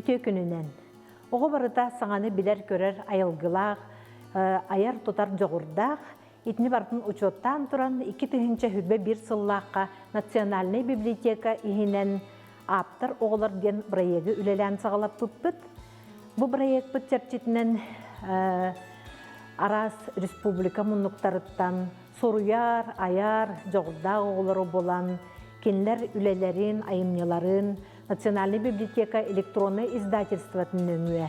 Үтө күнүнен. Оғы барыта саңаны билер көрер айылгылақ, аяр тотар жоғырдақ, итini бартын учоттан туран 2 тыгынча хүрбе bir сыллаққа Национальный библиотека ихинен аптар оғылар ден проекті үлелән сағалап бұппыт. Бұл проект бұт чәрчетінен Арас Республика мұнықтарыттан соруяр, аяр, жоғырдақ оғылары болан, кенлер үлелерін, айымнеларын, Национальный библиотека электронный издательствотын өңуе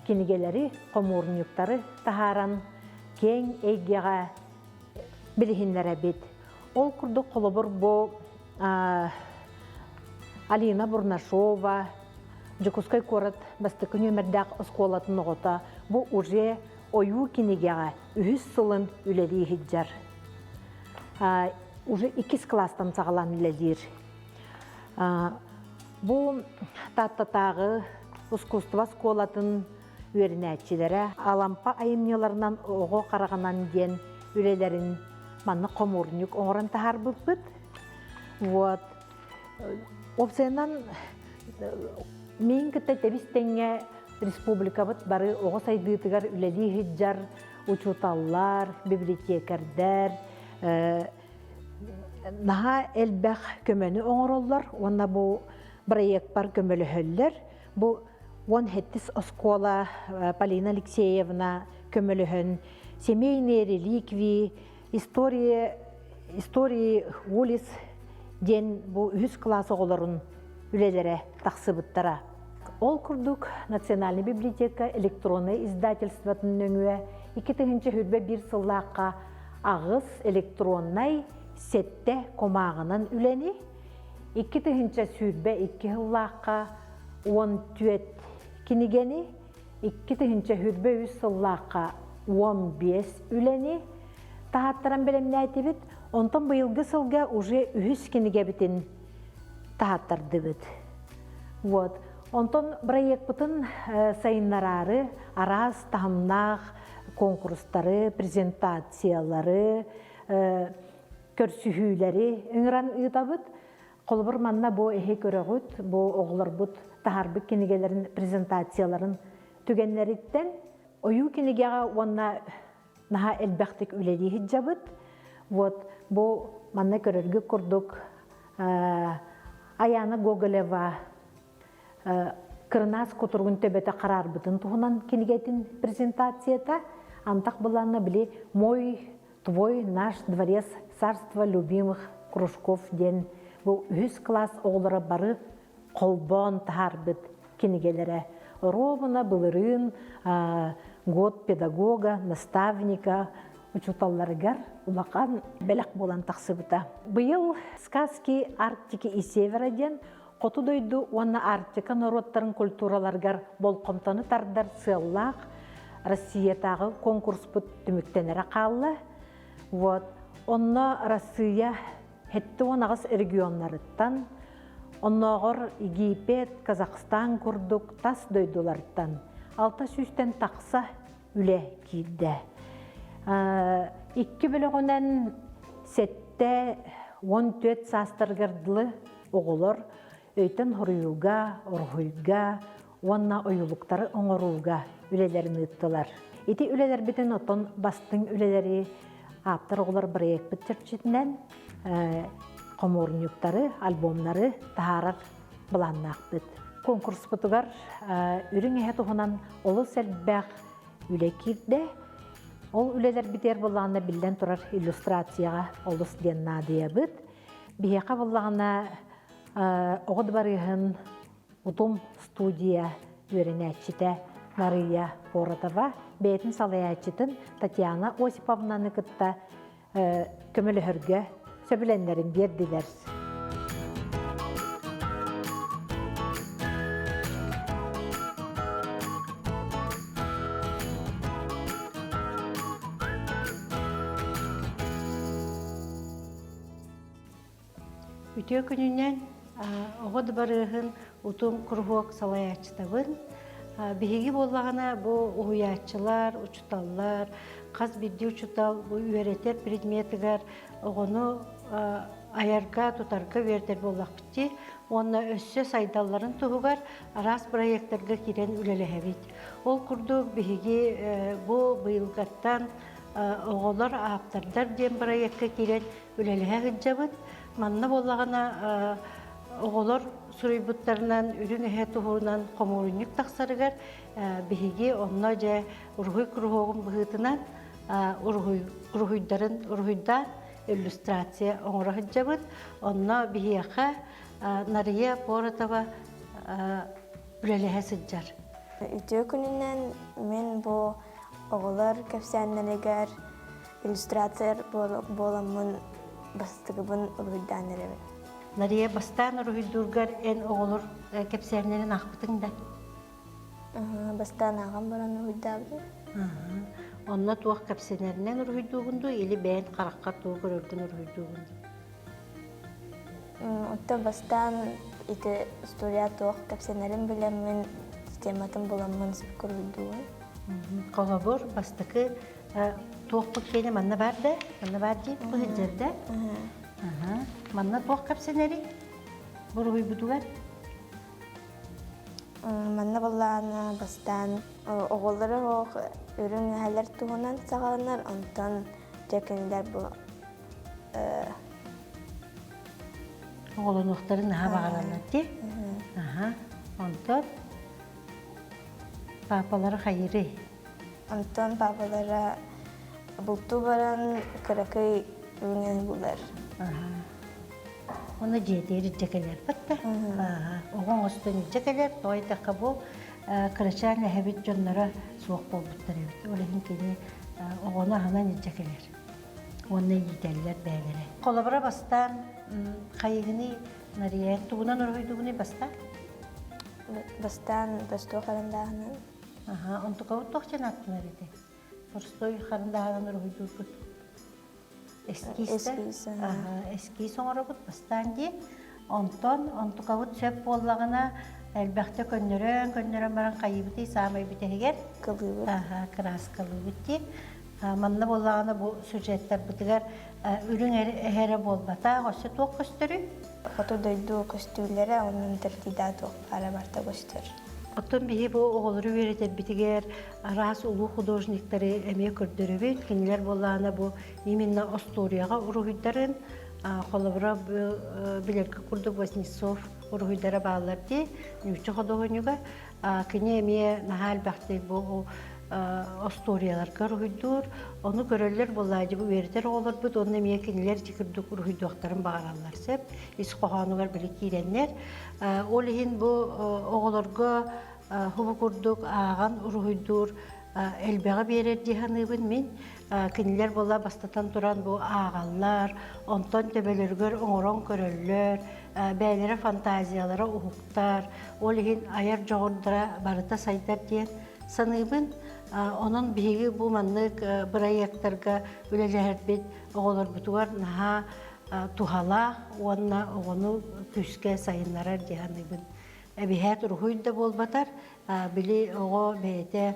кенегелері, қоморынюктары тахаран кен эйгеға білігінлері бет. Ол күрді қолыбыр бұл Алина Бурнашова, Жукускай корот бастықын өмірдәқ ұсколатын оғыта. Бұл уже ойу кенегеға 3 сылын үлелі хиджар. Уже 2 кластан сағалан үлелер. Бұл таттатағы искусство сколатын өрінәтчілері алампа айымнеларынан оғы қарағанан ден үлелерін манны қоморынюк оңырын тахар бұппыт. Опсайынан мен кітті тәбістенге республика бұт бары оғы сайдығытығар үлелі хиджар, учуталлар, библиотекардер, наға әлбәқ көмені оңыроллар, онна бұл проект бар көмелі хөллер. Бұл он хеттис оскола Полина Алексеевна көмөлөһөн семейные реликвии, истории улис ден бу 100 класс оголорун үлелере тахсыбыттара. Ол курдук Национальный библиотека электронный издательствотун өңүе 2-тыгынча хүрбе 1 сыллаққа ағыз электронный сетте комағынан үлени, 2-тыгынча сүрбе 2 сыллаққа 14 кинигени, 2-тыгынча хүрбе 3 сыллаққа 15 үлени, тахаттаран белемне айтыбыт, онтон быйылгы сылга уже 3 киниге битин тахаттарды бит. Онтон проект бутын сайыннарары, арас тахымнақ конкурстары, презентациялары, көрсүхүлері ыңыран ыйтабыт. Қолбыр манна бу эхе көрөгүт, бу оғылар бұт тахарбык кенегелерин презентацияларын түгенлеріттен ойу кенегеға онна наха әлбәқтік үлелі хиджабыт. Бу манна көрөргү курдук Аяна Гоголева Кырнас котургун төбөтө карар бытын туһунан кенегетин презентацията антак буланна биле мой твой наш дворец царства любимых кружков ден бу 100 класс оғлары бары колбон тахарбыт кенегелере ровно былырын год педагога наставника учуталларыгар улакан белек болан тахсыбыта. Быйыл сказки Арктики и Севера ден Коту дойду онна Арктика народтарын культураларгар болқомтаны тардар сыллақ Россиятағы конкурс бұт түміктенері қалы. Онна Россия хетті онағыз регионларыттан, оннағыр Египет, Казахстан күрдік тас дойдуларыттан. 600-тен тақса үле кейді. 2 бөлігінен сетте 14 састыргырдылы оғылыр, өйтін ғыруға, ұрғыға, онна ойылықтары оңыруға үлелерін ұттылар. Еті үлелер бітін отын бастың үлелері аптыр оғылар бірек біттерчетінен қоморынюктары, альбомлары тағарар бұланнақ біт. Конкурс бұтығар үрің әйет оғынан олы сәлбәқ үле кирді. Ол үлелер бітер бұлағына білден тұрар иллюстрацияға олыс ден надия біт. Бейеқа бұлағына оғыд барығын ұтым студия өрінәтчіті Мария Поротова, бәйтін салаячытын Татьяна Осиповнаны күтті көмілі хүрге сөбіленлерін берділер. Үтө күнінен оғыд барығын ұтым күрғуық салаячытабын. Беги боллағына бұл ұғыячылар, ұчыталлар, қаз бірді ұчытал, үйретер предметігер, оғыны аярға, тұтарға вердер боллақ бітті. Онна өссө сайдалларын туһугар арас проекттарга кирен үлелеһебит. Ол курдук биһиги бу быйылгаттан оголор ааптардар диэн проектка кирен үлелеһе гыджабыт. Манна боллагана оголор суруйбуттарынан үрүң эһэ туһуунан комуруньук тахсарыгар биһиги онно же ургуй куруһуогун быһыытынан ургуйдан иллюстрация оҥоро хыджабыт. Онно биһиэхэ Нария Поротова үлелеһе сыджар. Үтө күнүнен мен бу оголор кепсәннәрегәр иллюстрация боламын бастыгыбын ургуйдан эребин. Нария бастан ургуйдургар эн оголор кепсәрнәрен ахпытың да. Бастан агам баран ургуйдабы. Онна туох кепсәрнәреннән ургуйдугунду или бәен каракка тугыр өрдүн ургуйдугунду. Отто бастан ите история туох кепсәрнәрен белән мен систематын боламын ургуйдугун. Колобор бастыкы туохпут кене манна барды, манна барди бу жерде. Манна туох кепсәрнәри бургуй бутугар. Манна боллана бастан оголлары ох өрүң хәлләр туһунан сагаланар, онтон жекендер бу Оголонуктарын наһа багаланар ди. Онтон папалары хайыры. Онтон папалары булту баран кыракый үрүңен булар. Оны жетери жекелер батта. Огон остон жекелер той такабу кырачан хабит жоннора суок болбуттар эбит. Олехин кини огона ханан жекелер. Оны йителлер бәйләре. Колобра бастан кайыгыны Нария тугунан оройдугуны баста. Бастан басто карандагынан. Онтукау тохчан аттынар иде. Простой карандагынан оройдугут. Эскиз оңоробут бастан ди. Онтукау сөп боллагына әлбәхте көннөрөн баран кайыбыты самай битегер. Кылыбыт. Краскалыбыт. Манна боллагына бу сюжеттер битигер үрүң эһере болбата, госы туок көстөрү. Фото дойду көстүләре онун тертида туок ара барта көстөр. Оттон биһи бу оголору беретеп битигер арас улуу художниктары эме көрдөрөбүт. Кинилер боллагына бу именно историяга уругуйдарын холобра билерге курдук Вознецов уругуйдара баалар ди. Нючу ходогонюга кини эме нахал бахты бу историяларга уругуйдур. Onu görürler vallahi bu verder olur bu onun meykinler çıkırdık uruydukların bağırarlar sep. İs kohanılar bile kirenler. Olihin bu oğullarga hubu kurduk ağan uruydur. Elbeğe verir dihanıbın min. Kinler vallahi bastatan duran bu ağallar. Ondan tebelerger oğuran görürler. Beylere fantaziyalara uhuktar. Olihin ayar çoğurdara barıta saydar diyen sanıbın. Onun bihi bu manlık proyektlarga ülelehert oğullar butuvar naha tuhala onna onu küske sayınlara diyanıbın. Bihat ruhuyda bolbatar bili oğu beyte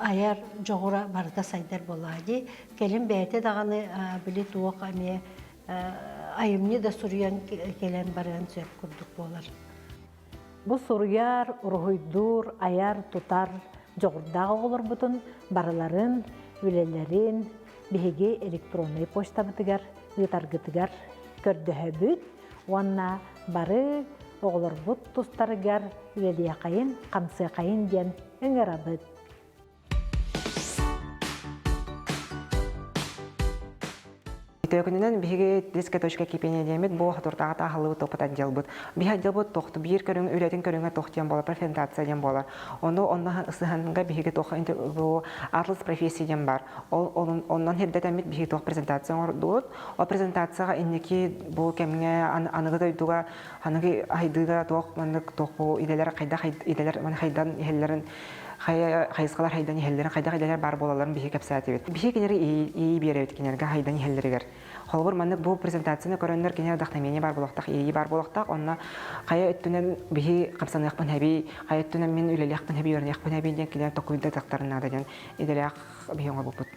ayar çoğura barıda saydar boladı. Kelim beyte dağını bili tuğuk amiye ayımni da suruyan kelen barıyan söp kurduk bolar. Bu suruyar, ruhuydur, ayar tutar Жоғырдағы олар бұтын барыларын, үлелерін, бігеге электронный почта бұтығар, ұйтарғытығар көрді бүт, онна бары оғылар бұт тұстарығар, үлелия қайын, қамсы қайын ден өңір абыт. Төкүнүнөн биһиги диске точка кипения демет бу хатуртага тахылы топатан делбут. Биха делбут тохту бир көрүң үлетин көрүңө тохтен болар презентация дем болар. Ондан ысыханга биһиги тох бу атлас профессия дем бар. Ондан хеддетен бит биһиги тох презентация ордут. О презентацияга инники бу кемге аныгы дойдуга аныгы айдыга тох мандык тох бу иделер кайда иделер мен хайдан хеллерин хайскалар хайдан хеллерин кайда бар болаларын биһиги кепсәтебит. Биһиги кинери и беребит кинерге хайдан хеллеригер. Холбор маннык бу презентацияны көрөннөр кинер дахнамени бар болоктак, ии бар болоктак, онна кая өттүнөн бихи капсаныкпын хаби, кая өттүнөн мен үлелякпын хаби, өрнякпын хаби ден кинер токуйда тактарына да ден иделяк бихи оңа бупут.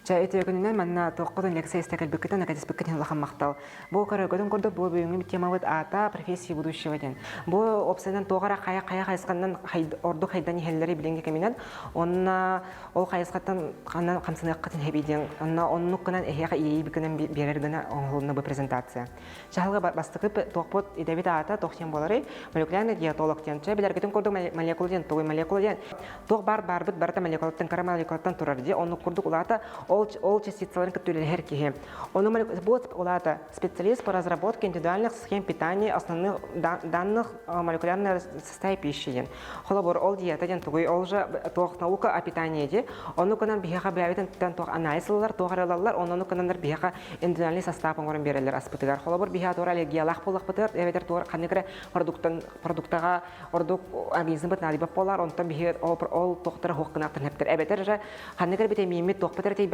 Ча этегеннен манна тоққотон лекция истекелбеккетен акадеспеккетен лахаммактал. Бу көрөгөдөн көрдө бу бүгүнгү темабыт ата профессия будущего ден. Бу опсенен тогара кая кайскандан орду хайдан хеллери билинге кеминен онна ол кайскаттан канан камсыныккатын хебиден онна оннуккынан эхяга ийбикенен берергене оңлуна бу презентация. Чалга бастыкып тоқпот идебит ата тоқтен болары молекулярный диетолог ден. Ча билергетен көрдө молекулден той молекулден тоқ барбыт барта молекулаттан кара молекулаттан турар ди онну көрдүк улата ол частицаларын көтөлөр кихе. Оны будет улата специалист по разработке индивидуальных схем питания основных данных молекулярного составия пищи. Холобор ол диета ден тугой ол же тоқ наука о питании ди. Оны көнен бияга бәйтен тоқ анализлар, тоғаралар, оны көнен бияга индивидуальный состав оңорын берелер аспытыгар. Холобор бия тора аллергиялах болак бытыр, эветер тора канекре продуктага ордук организм бит налиба полар, онтан бия ол тоқтар хоккынактан хептер. Эветер же канекре бит эмимит тоқпытыр тей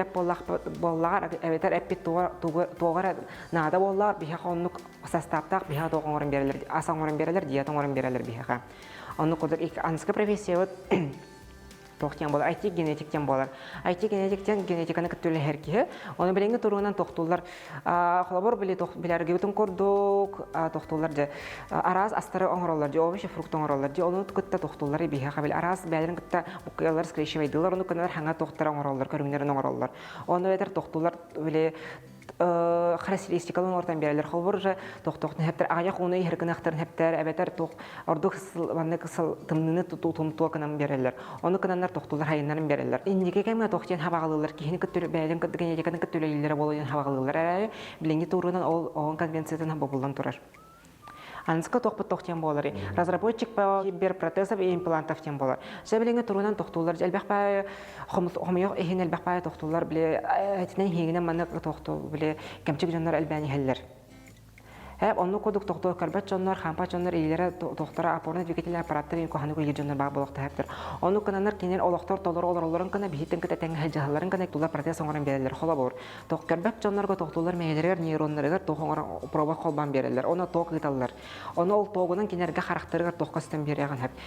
боллар, эветер эппит тоғара нада боллар, бия оннук составтак бия тоғорын берелер, асаңорын берелер, диета оңорын берелер бияга. Онну кодыр ик анскы профессия тоқтен болар, IT генетиктен болар. IT генетиктен генетиканы көтөлө херки. Оны белеңге туруунан тоқтулар. Холобор билерге бүтүн кордук тоқтулар же араз астары оңороллар же овощи фрукт оңороллар же оны көттө тоқтулар бия кабыл араз бәлерин көттө букалар скрещевайдылар, оны көнөр ханга тоқтар оңороллар, көрүңнөрүн оңороллар. Оны этер тоқтулар биле характеристикаларын ортан берелер. Холбор же тоқтоқтын хептер аяқ оны еркінақтарын хептер, әбетер тоқ ордық тымныны тұтуын берелер. Оны кынандар тоқтулар хайынларын берелер. Индеке кәмге тоқтен хабағылылар, кейіні бәлін генетиканы көттөлейлері болуын хабағылылар әрі, біленге тұрынан оғын конвенциятын бобылдан тұрар. Анска тоқпыт тоқтен болары. Разработчик по киберпротезов и имплантов тем болар. Жабелеңе турунан тоқтулар, әлбәқпай хомыйоқ эхин әлбәқпай тоқтулар, біле әтінен хегінен маны тоқту, біле кәмчік жонлар әлбәні хәллер. Хәп онны кодук тоқтор карбат жоннар, хампа жоннар илері тоқтора апорны двигательный аппараттар ен коханы көйге жоннар баг болуқты хәптір. Онны кынанар кенен олықтар толыр оларын кына бейттен кіт әтәңі хәлжағыларын кына тулар протез оңырын берелер. Хола бор. Тоқ карбат жоннарға тоқтулар мәйелер, нейронларығар тоқ оңырын проба қолбан берелер. Оны тоқ ғыталар. Оны ол тоғынан кенерге қарақтырығар тоқ көстен береген хәп.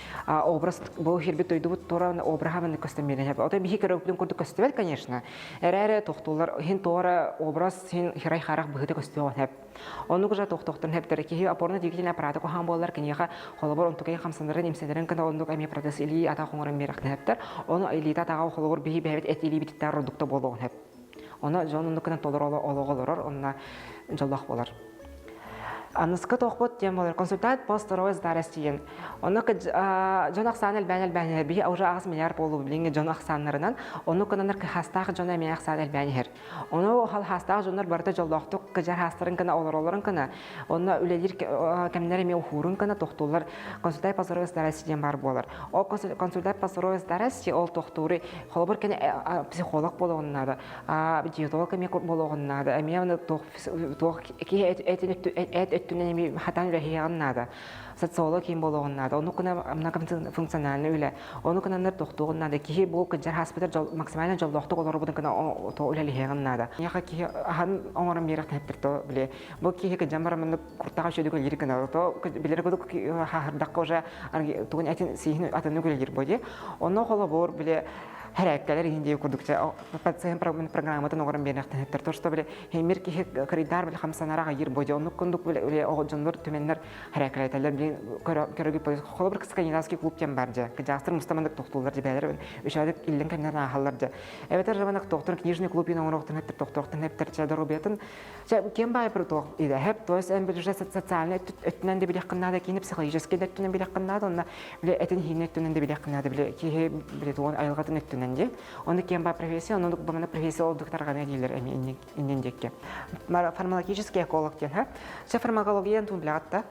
Образ бұл хербет тойды бұд тора обрахавын көстен берген хәп. Ота бейхи көрөктен көрді көстебел, конечно. Әрі тоқтулар, хин тора образ, хин хирай қарақ бұғыты көстебел хәп. Оны күжа тоқтын хептер кихи апорны двигательный аппараты кохан боллар кинеха холобор онтукай хамсандарын имседерен кана ондук ами протез или ата хоңорын берекне хептер. Оны илита тага холобор бихи бевет эт или биттер продукты болуын хеп. Оны жонундук кана толор ологолорор, онна жоллах болар. Анныскы тоқпот тем болар. Консультант по здоровой старости. Оны жон ақсан әлбәнер бихи уже ағыз миллиард болу білінге жон ақсанларынан, оны көнанар хастақ жон әме ақсан әлбәнер. Оны хал хастақ жонлар барда жоллақтық кыжар хастарын кына олар кына. Оны үлелер кәмінер әме ұхурын кына тоқтулар. Консультант по здоровой старости бар болар. Ол консультант по здоровой старости ол тоқтуры холобыр кәне психолог болуғыннады, диетолог әме болуғыннады. Әме өттүнен хатан үләхияғын нада. Социолог кем болуғын нада. Оны күні многофункциональны үлі. Оны күнінер тоқтуғын нада. Кихи бұл күджар хаспитар максимально жолдоқтық олар бұдың күні үләліхияғын нада. Яқа кихи ахан оңырын беріқ тәппірті біле. Бұл кихи күджан барамынды құрттаға шөді көлгері күні. Білер күді хақырдаққа уже тұғын әтін сейхін атыны көлгері бұды. Оны қолы бұр біле Характерler индей курдукча пациент программатын оғырын бернақтан хеттер. То, что хеймер кихи коридор біл хамсанараға ер бойы. Оны күндік біле оғыджанлар төменлер характерler біле көрігі бойы. Қолы бір скандинавский клубтен бар жа. Жастыр мұстамандық тоқтулар жебәлер. Үшадық илдің кәмінен ағалар жа. Әветер жабандық тоқтыр книжный клубын оңырықтың хеттер, тоқтырықтың хеттер жады робетін. Кем бай бір тоқ еді. Хеп, то есть ән бір социальный өттінен де білек қыннады, кейіні психологический өттінен білек қыннады. Онна біле әтін хейін өттінен де білек қыннады. Біле кейі біле туған айылғатын өттінен. Он кем по профессии, он бумана профессия ол доктора дилер эми индендекке. Фармакологический эколог тен ха. Се фармакологиян тунлатта.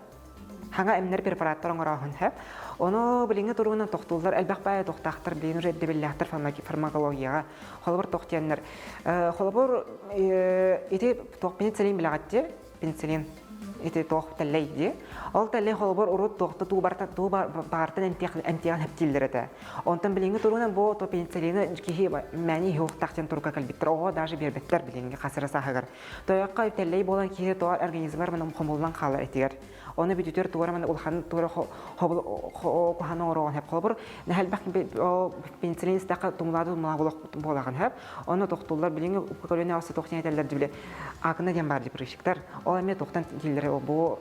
Ханга эмнер препараттар оңораһын ха. Оны билинге тургунан токтулдар, элбакпай токтактар билин уже дебеллахтар фармакологияга. Холбор токтяннар. Холбор ити ток пенициллин билагатти, пенициллин. ити тох теллейди. Ол теллей холбор урут тохта ту бартан эмтихан хептиллерете. Онтан билинге туруна бу то пенициллина кихи мәни хук тахтен турка калбиттер. Ого даже бербеттер билинге хасыра сахагар. Тоякка теллей болан кихи то организмар менен хомулдан калар этигер. Оны бүтүтөр тугара мен улхан тугара хобул кохана орогон хеп холбор. Нахал бак пенициллин стака тумлады болаган хеп. Оны тохтуллар билинге колония асы тохтен этелер дибиле. Акына дем бар дипришиктер. Ол эме тохтан дилдер бу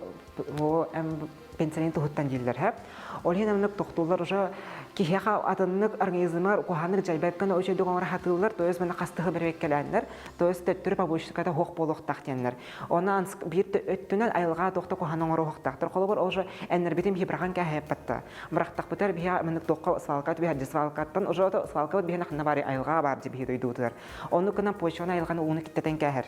пенсионин тухуттан дилдер хеп. Ол хенемнек тохтуллар уже кихеха атыннык организмар коханык жайбайккана өчөйдү оңор хатыллар, то есть мен кастыгы бербеккелендер, то есть төттүр побочкада хок болох тактеннер. Онан бир өттүнөн айылга тохта коханың оро хоктактыр. Колобор уже энергетим хибраган ка хеппатта. Бирактак бутар бия мен токка свалкат бия дисвалкаттан уже свалкат бия нахна бари айылга бар дип хидойдутар. Оны кына почона айылганы уны киттен кахер.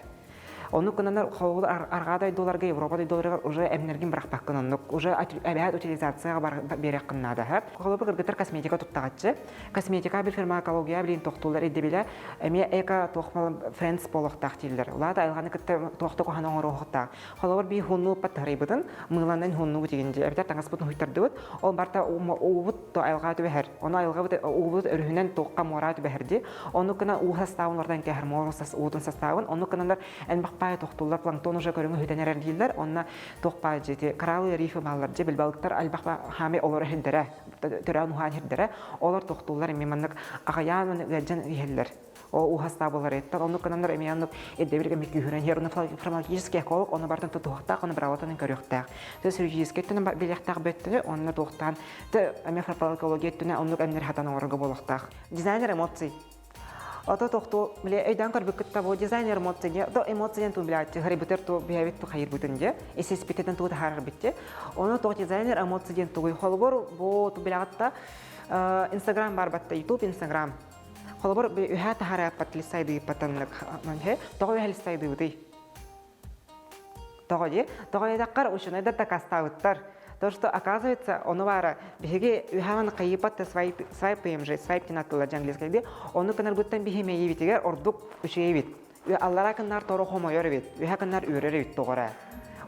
Onu kınanlar xavul argaday dolarga Европадай долларга уже эмнерген бирак кынаннык уже абиат утилизацияга берек кыннада хеп. Холобы кыргытыр косметика туттагатчы. Косметика бир фармакология билин токтулар идебиле. Эме эко тохмал friends болох тактиллер. Улар да айганы кытты тохты кохана орохта. Холобыр би хунну патарыбытын мыландан хунну дегенде. Абитар таңаспытын хуйтардыбыт. Ол барта уут то айга төбер. Оны айга уут өрүнөн токка морат берди. Оны кына ухаставынлардан кехер морусас уутун составын. Оны кынандар энбак пай тохтулар планктон уже көрүнгө хүтенерер дилер. Онна токпай жети кораллы рифы баллар же билбалыктар албакка хами олор хендере. Төрөн хуан хендере. Олар тохтулар меманнык агаян гәҗән иһелләр. О ухастабылар еттер. Оны кынандар эмияннык эдебирге микүһрен херны фармакологический эколог оны бартын тохта, оны браватын көрөктәк. Төс хирургический төнен билектәк беттене, оны тохтан. Те фармакология төнен оны эмнер хатан орга болохтак. Дизайнер эмоций. Ото тохто биле өйдан көр биккетта бу дизайнер эмоций, до эмоциен ту билат, харибутер ту биявит ту хайыр бүтүнде, эсес питетен ту харыр битте. Оны то дизайнер эмоциен ту холбор бу ту билатта Instagram бар батта, YouTube, Instagram. Холбор үһә тахара патлы сайды патанлык манхе, тогы хәл сайды бути. Тогы даккар ушуна да такастауттар. То, что оказывается, он вара, беги, ухаван кайпат свайп МЖ, свайп тинатла английский, он канар гуттан беги меевитигер, ордук ушеевит. Аллара канар торохомо yorvit, уха канар үреревит тогора.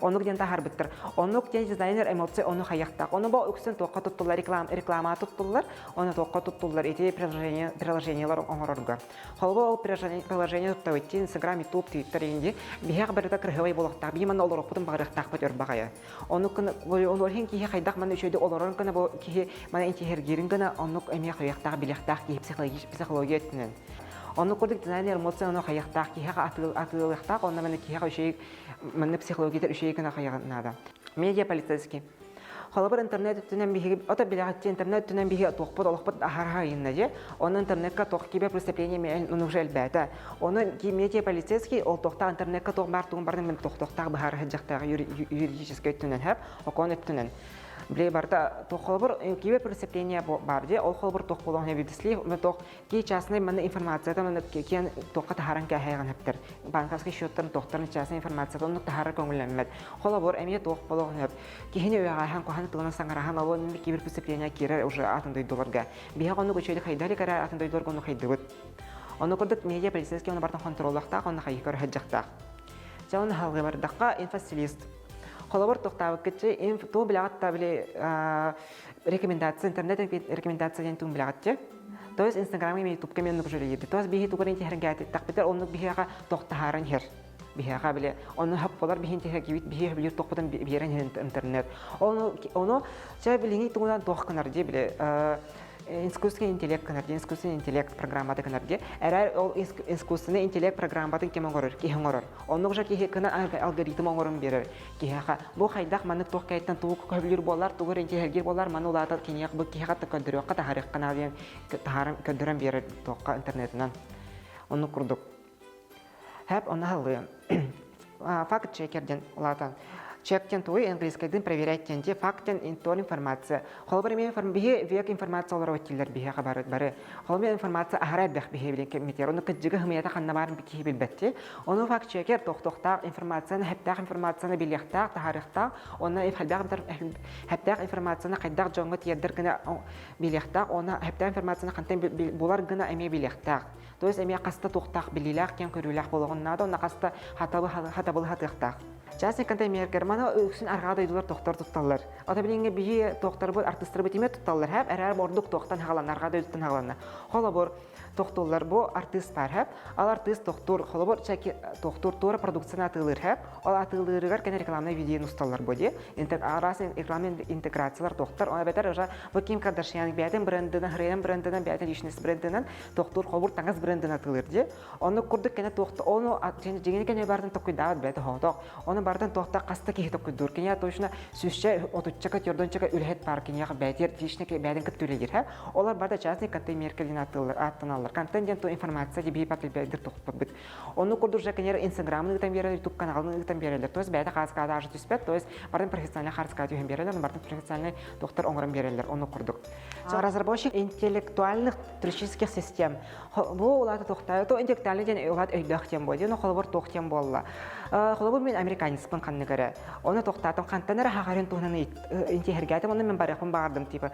Onu giden tahar bitter. Onu giden dizayner emotsi onu hayakta. Onu bu öksün toqqa tuttular, reklama tuttular. Onu toqqa tuttular. Eti приложениялар оңорорга. Холбо ол приложение туттау ити Instagram, YouTube, Twitter инде. Бихак берда кыргывай болоқтақ. Биман олорок бутын багырықтақ бут өрбағая. Onu хин кихи хайдақ маны үшөйді олорон кына бу кихи мана интихергерин кына onu эмия хайақтақ билектақ кихи психология еттінен. Onu kurduk dizayner emotsi onu hayактақ кихиға атылықтақ. Onu мені кихиға үшей мен психологиятер үшейкен ахаягнада. Медиа полицейский. Холобор интернет түнен биһиги, ото билягатчы интернет түнен биһиги тохпот олохпот ахарха иннаже. Оны интернетка тох кибе преступление мен уже элбәтә. Оны медиа полицейский ол тохта интернетка тох бар туган барын мен тохтохтаг бахар хаҗактагы юридический түнен хәп, окон түнен. Блей барта тохолбор кибе преступление бар де, ол холбор тох болгон видеосли, мен тох ки частный мен информация мен кен тохка тахаран ка хайган хәптер. Банковский счеттан тохтарын частный информация оны тахар көңүлләнмәт. Холбор эмие тох болгон хәп. Кихине уягахан кохан тылына саңарахан ол кибе преступление кире уже $1000. Бия гону көчөйдө хайдали кара $1000 гону хайдыбыт. Оны көрдүк медиа полицейский оны бартан контроллакта, оны хайкыр хаҗакта. Жаны халгы бардакка инфостилист. Холобор тохтабы кетче, то билагатта биле рекомендация, интернет рекомендация тун билагатче. То есть Instagram и YouTube мен нукжуле еди. То есть бихи тугарын техергати такбетер оннук бихига тохтахаран хер. Бихига биле онну хапполар бихин техергивит бихи бир тохпотан бирен интернет. Оно ча билинги туган тохканар ди биле искусственный интеллект программада канарге. Эрер ол искусственный интеллект программада кемоңорор, кихоңорор. Онны уже кихекана алгоритм оңорун берер. Кихаха бу хайдак маны тохкайттан тук көбүлүр болар, тугыр интеллектер болар, маны улата кенияк бу кихата көндөрөкка тахарык каналын тахарым көндөрөн берер тохка интернетинен. Онны курдук. Хәп онны халы. Факт чекерден улата. Чектен туй английскайдын проверять тенде фактен интон информация. Холбар мен биһи век информация олар вакиллер биһи хабар бары. Холбар информация ахарат бих биһи билен кемитер. Оны кыҗыгы хымията ханна барын бики билбетти. Оны факт чекер тохтохтак информацияны хәптак информацияны билектак тарихта. Оны хәптак информацияны кайдак җоңга тиядер генә билектак. Оны хәптак информацияны кантен булар гына эме билектак. То есть эме каста тохтак билилак кен көрүләк болгоннада. Оны каста хатабы хатыктак. Частный контейнер мана өксүн аргада идулар тоқтар тутталар. Ата билинге бии тоқтар бу артисттар битиме тутталар хәп әрәр бордук тоқтан хагалан аргада үттен хагалана. Хола бор тоқтоллар бу артист бар хәп. Ал артист тоқтор хола бор чаки тоқтор тора продукцияна атылыр хәп. Ал атылырыгар кене рекламный видео усталар боди. Арасын рекламный интеграциялар тоқтар. Ана бетер уже Ким Кардашьян бәден брендинен, Хрен брендинен, бәден Ишнес брендинен тоқтор хобур таңыз брендинен атылыр ди. Аны курдук кене тоқты. Оны жеңен кене бардын токуйдават бәде хоток. Оны бардын тоқта каста ки токуй дур. Кене точно сүзче отуччака төрдөнчака үлһет бар кене бәдер тишнеке бәден кыттүлегер һә. Олар барда частный контейнер координаторлар аттаналар. Контент информация диби патлбәдер токпа бит. Оны курдур жакенер Инстаграмны там берер, YouTube каналны там берерлер. То есть бәде хаскада ажы түспәт, то есть бардын профессиональ хаскада юһен берерлер, бардын профессиональ доктор оңрым берерлер. Оны курдук. Разработчик интеллектуальных туристических систем. Бу улаты тохта, то интеллектуальный ден улат өйдөх тем боди, но холобор тох тем болла. Холобор мен американецпен канны гәрә. Оны тохтатым кантанара хагарын тухнаны интегргатым, оны мен баракым бардым типа.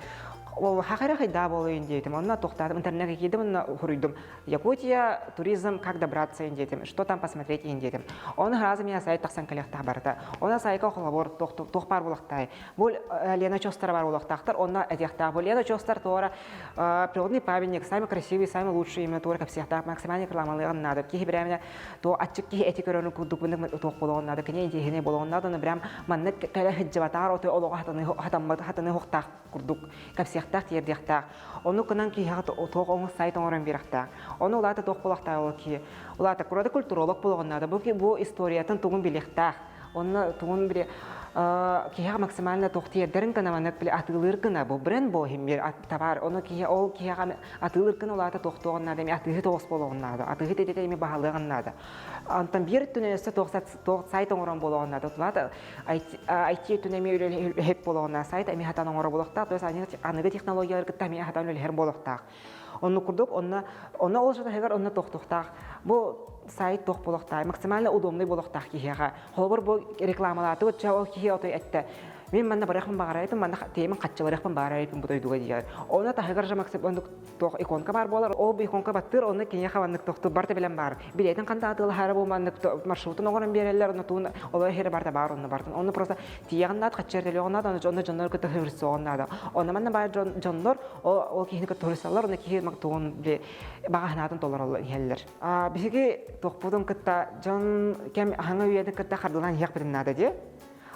Ол хагара хайда болуын дейтим. Оны тохтатым интернетке кидим, оны хуруйдум. Якутия, туризм, как добраться индетим, что там посмотреть индетим. Оны разы меня сайт таксан калехта барда. Оны сайка холобор тохпар булактай. Бул Лена Чостар бар булактактар, оны этехта. Бул Лена Чостар тора природный памятник, самый красивый, самый лучший имя тора, как всех так максимально рекламалыгын надо. Ки времени то ачык ки эти көрөнү кудукуны тох болгон надо, кене интегене болгон надо, но прям манны кале хиджабатар ото олого хатаны хоктак курдук, как всех так тердехта. Оны кынан ки хат тох оң сайт оңран бирахта. Оны улата тох булакта ол ки улата курада культуролог болгон надо. Бу ки бу историятын тугун билехта. Оны тугун бире киһа максимально тохтиердерин гана манак биле атылыр гына бу бренд бу химбер товар оны киһа атылыр гына улата тохтогон надо ми атыгы тогос болгон надо атыгы тете ми баһалыгын надо антан бир түнөсө сайт оңорон болгон надо улата IT түнөми үле хеп болгон сайт ми хатан оңоро болохта то есть аныгы технологиялар гытта ми хатан үле хер болохта оны курдук оны ол жата хегер оны тохтохта бу сайт тох болохтай максимально удобный болохтах киһәгә. Холбор бу рекламалаты вот чау киһә отой әтте. Мен манна барахман багарайтым, манна темин катчыларахман багарайтым бу тойдуга дия. Оны тахыгар максимально тох иконка бар болар. Ол бу иконка баттыр, оны киһә хаваннык тохты барты белән бар. Билетин канда атылы хары бу маннык маршрутын оңорын берәләр, оны туны олар хәре барда бар, оны бартын. Оны просто тиягыннат катчырдылы оны да оны жоннор кыты хырсооннада. Оны манна бар жоннор ол киһне кыттырсалар, оны киһе мактуун бе багаһнатын толар ол хәлләр. Биге тохпудым кытта жон кем хаңа үйәдә кытта хардылан як биден нада ди.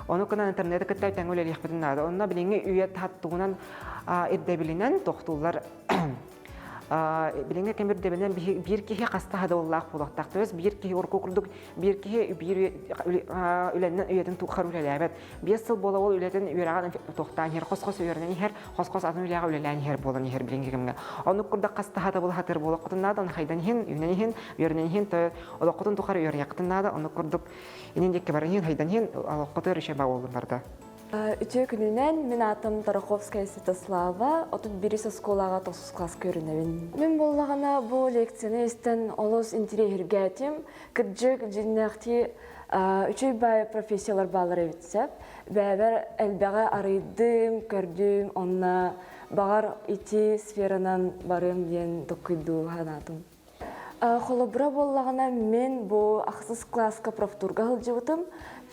Оны кына интернетте кытта тәңгүләр як биден нада. Онна билеңе үйәт хаттугунан идде билинен тохтулар билеңе кембер дебенен бир киһе каста хадаллах булактак. То есть бир киһе орку курдук, бир киһе бир үләннән үйәтен тухар үләләбәт. 5 ел була ул үләтен үйрәгән тохтан хер кос үйрәнән хер кос атын үләгә үләлән хер булган хер билеңе кемгә. Аны курда каста хада бул хатыр була кытыннан хайдан хин, үйнән хин, үйрәнән хин, то ул кытын тухар үйрән якытыннан аны курдук инендекке бар хин, хайдан хин, ал кытыр ише баулы барда. Үтө күнүнен мен атым Тараховская Святослава, отут бирисе сколага 9 класс көрүнөбүн. Мен боллагана бу лекцияны эстен олос интерьергетим, кыржык жиннахти үчөй бай профессиялар балар эбитсеп, бәбер элбеге арыйдым, көрдүм, онна багар ити сферанан барым ден токуйду ханатым. Холобра боллагана мен бу аксыз класска профтурга хылжыбытым.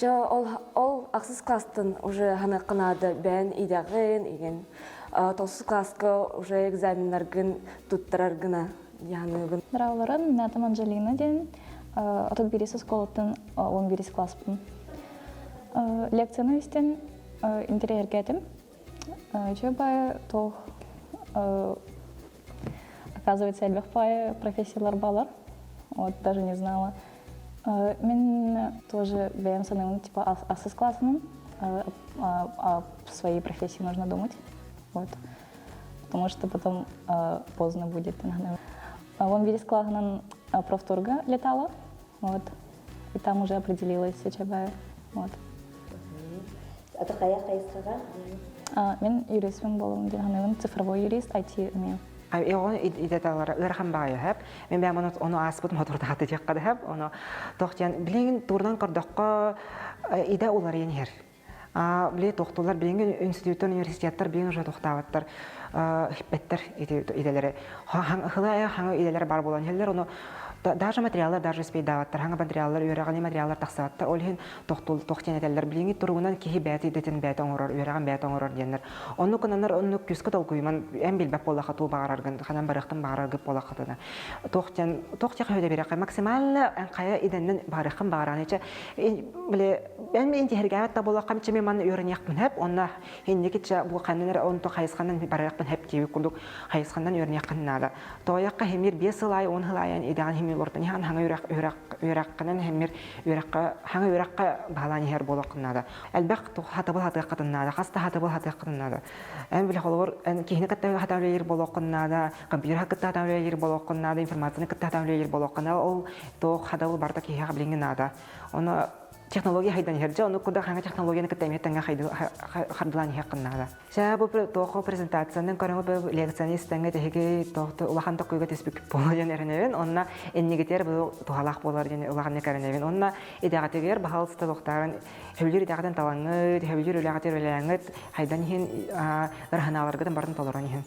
Ол аксыз класстын уже ханы кынады бән идагын иген. 9 класска уже экзаменларгын туттарар гына яныгын. Драуларын мятам Анжелина ден, отут бирисе сколоттын 11 класспын. Лекцияны истен интерьергетим. Чөбай тох оказывается эльбехпай профессиялар балар. Вот даже не знала. Мен тоже бәем санаем типа аксыз классным, о своей профессии нужно думать, вот, потому что потом поздно будет. Вон виде классным профтурга летала, вот, и там уже определилась ЧБ, вот. А ты какая искала? Мен юристом был, цифровой юрист, IT умею. Оны идеталар ырхан бая хәп. Мен бәм оны аспыт моторда хаты теккады хәп. Оны тохтян билеген турдан кырдакка иде улар янер. Биле тохтулар билеген институттар, университеттар билеген уже тохтаваттар. хиппеттер иделери. Хылая хаңа иделери бар болан хеллер, оны даже материаллар даже спейдаваттар, хаңа материаллар, үйрәгәне материаллар тақсаваттар, ол хин тоқтен этеллер, билинги туругунан кихи бәти детен бәти оңорор, үйрәгән бәти оңорор деннер. Онны кунанар, онны күскә толкуйман, әм билбәп болаqa ту бағарарган, ханан барықтан бағараргып болақатына. Тоқтен хөйдә бирәкай, максималны әнқая иденнен барықын бағараны ече, ән мен тихергәмәт та болақам, чеме маны үйрән яқпын хәп, онна хендекетче бұл қаннар, онто қайысқаннан барықпын хәп тиви күлдік, қайысқаннан үйрән яқын нада. Тояққа хемир 5 ылай, 10 ылайын идеан лортан ян хаңа үрәккәнен хәммер хаңа үрәккә баланы һәр булакнада. Әлбәт хатабыл хатыкатыннада, хаста хатабыл хатыкатыннада. Әм биле халыр эн кихне катта хатабылыр булакнада, компьютер хакта хатабылыр булакнада, информацияны катта хатабылыр булакнада, ол то хатабыл барта кихә билгенада. Оны технология хайдан һәрҗә, оны куда хаңа технологияны катта мәтәнгә хардылан хакыннада. Шә бу тохо презентациянең караңгы бу лекцияны истәнгә теге тохты улаханда койга теспик булган әрнәвен, онна эннигетер бу тухалак булар дине улаган кәрнәвен. Онна идәгатегер баһалсты доктарын хәвлер идәгатан талаңы, хәвлер үләгатер үләңгәт хайдан һин раханаларга барын толоран һин.